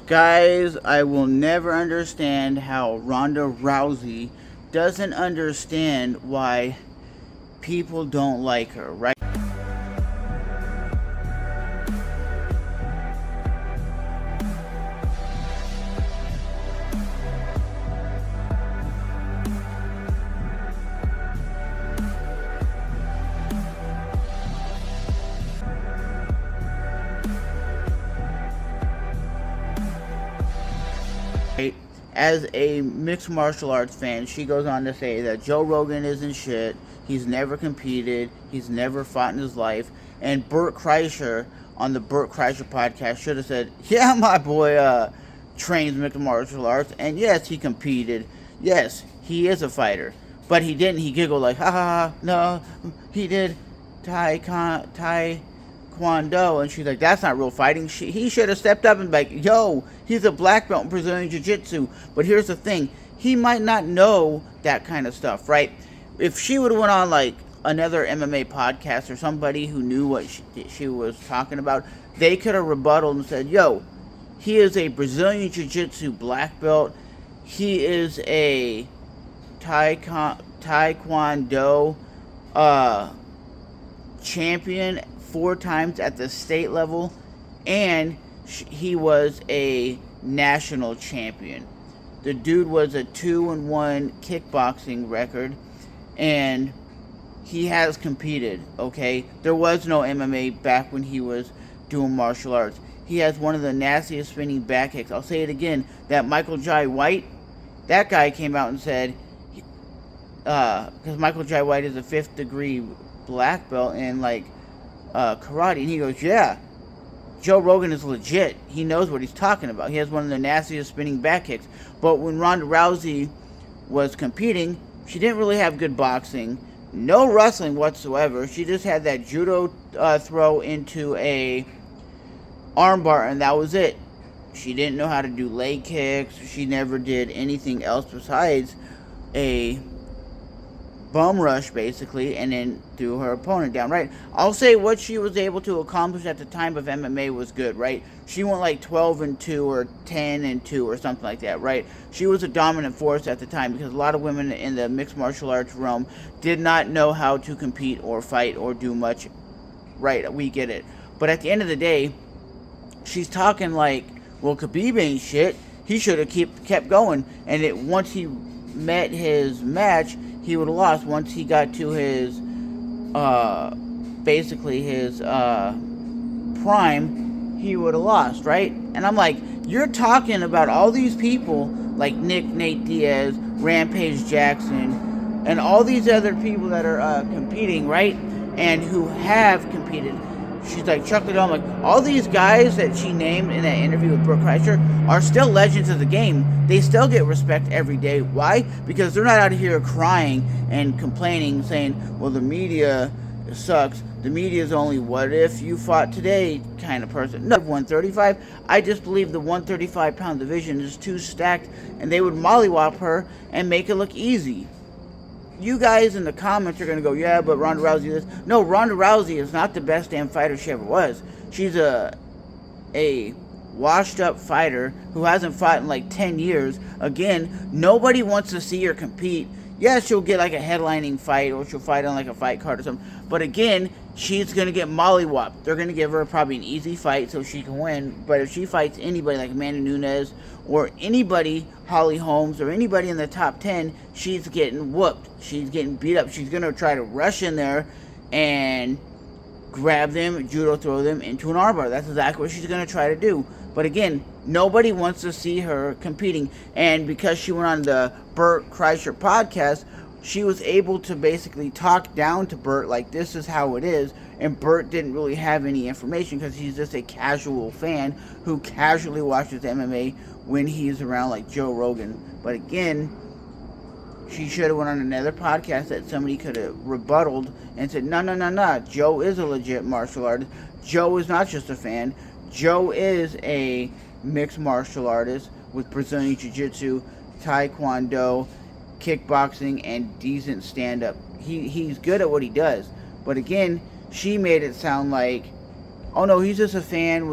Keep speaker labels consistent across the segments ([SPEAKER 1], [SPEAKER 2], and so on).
[SPEAKER 1] Guys, I will never understand how Ronda Rousey doesn't understand why people don't like her, right? As a mixed martial arts fan, she goes on to say that Joe Rogan isn't shit. He's never competed. He's never fought in his life. And Bert Kreischer on the Bert Kreischer podcast should have said, "Yeah, my boy trains mixed martial arts, and yes, he competed. Yes, he is a fighter, but he didn't." He giggled like, "Ha ha ha! No, he did Taekwondo," and she's like, "That's not real fighting." He should have stepped up and be like, "Yo, he's a black belt in Brazilian Jiu-Jitsu." But here's the thing: he might not know that kind of stuff, right? If she would have went on like another MMA podcast or somebody who knew what she was talking about, they could have rebutted and said, "Yo, he is a Brazilian Jiu-Jitsu black belt. He is a Taekwondo champion 4 times at the state level, and he was a national champion. The dude was a 2-1 kickboxing record, and he has competed, okay? There was no MMA back when he was doing martial arts. He has one of the nastiest spinning back kicks. I'll say it again, that Michael Jai White, that guy came out and said, because Michael Jai White is a 5th degree black belt in like karate, and he goes, "Yeah, Joe Rogan is legit. He knows what he's talking about. He has one of the nastiest spinning back kicks." But when Ronda Rousey was competing, she didn't really have good boxing, no wrestling whatsoever. She just had that judo throw into a armbar, and that was it. She didn't know how to do leg kicks. She never did anything else besides a bum rush, basically, and then threw her opponent down, right? I'll say what she was able to accomplish at the time of MMA was good, right? She went like 12-2 or 10-2 or something like that, right? She was a dominant force at the time because a lot of women in the mixed martial arts realm did not know how to compete or fight or do much, right? We get it. But at the end of the day, she's talking like, well, Khabib ain't shit. He should have kept going. And once he met his match, he would have lost. Once he got to his, basically his prime, he would have lost, right? And I'm like, you're talking about all these people like Nate Diaz, Rampage Jackson, and all these other people that are competing, right? And who have competed. She's like, Chuck Liddell, like, all these guys that she named in that interview with Brooke Kreischer are still legends of the game. They still get respect every day. Why? Because they're not out here crying and complaining, saying, well, the media sucks. The media is only what if you fought today kind of person. No, 135. I just believe the 135-pound division is too stacked, and they would mollywop her and make it look easy. You guys in the comments are going to go, yeah, but Ronda Rousey this. No, Ronda Rousey is not the best damn fighter she ever was. She's a washed up fighter who hasn't fought in like 10 years. Again, nobody wants to see her compete. Yeah, she'll get like a headlining fight or she'll fight on like a fight card or something. But again, she's going to get mollywopped. They're going to give her probably an easy fight so she can win. But if she fights anybody like Amanda Nunes or anybody, Holly Holmes, or anybody in the top 10, she's getting whooped. She's getting beat up. She's going to try to rush in there and grab them, judo throw them into an armbar. That's exactly what she's going to try to do. But again, nobody wants to see her competing. And because she went on the Bert Kreischer podcast, she was able to basically talk down to Bert like, this is how it is. And Bert didn't really have any information because he's just a casual fan who casually watches MMA when he's around like Joe Rogan. But again, she should have went on another podcast that somebody could have rebutted and said, no, Joe is a legit martial artist. Joe is not just a fan. Joe is a mixed martial artist with Brazilian Jiu-Jitsu, Taekwondo, kickboxing, and decent stand-up. He's good at what he does. But again, she made it sound like, oh no, he's just a fan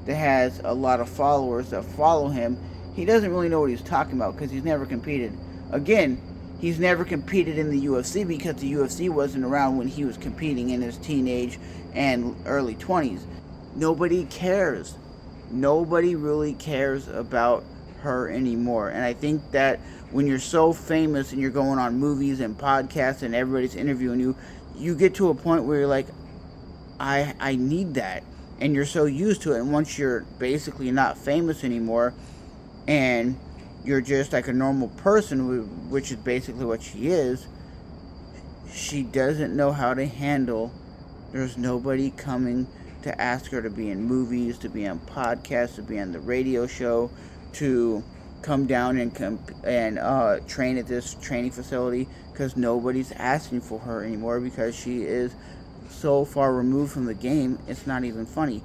[SPEAKER 1] that has a lot of followers that follow him, he doesn't really know what he's talking about because he's never competed. Again, he's never competed in the UFC because the UFC wasn't around when he was competing in his teenage and early 20s. Nobody cares. Nobody really cares about her anymore. And I think that when you're so famous and you're going on movies and podcasts and everybody's interviewing you, you get to a point where you're like, I need that. And you're so used to it. And once you're basically not famous anymore and you're just like a normal person, which is basically what she is, she doesn't know how to handle. There's nobody coming to ask her to be in movies, to be on podcasts, to be on the radio show, to come down and train at this training facility, because nobody's asking for her anymore because she is so far removed from the game, it's not even funny.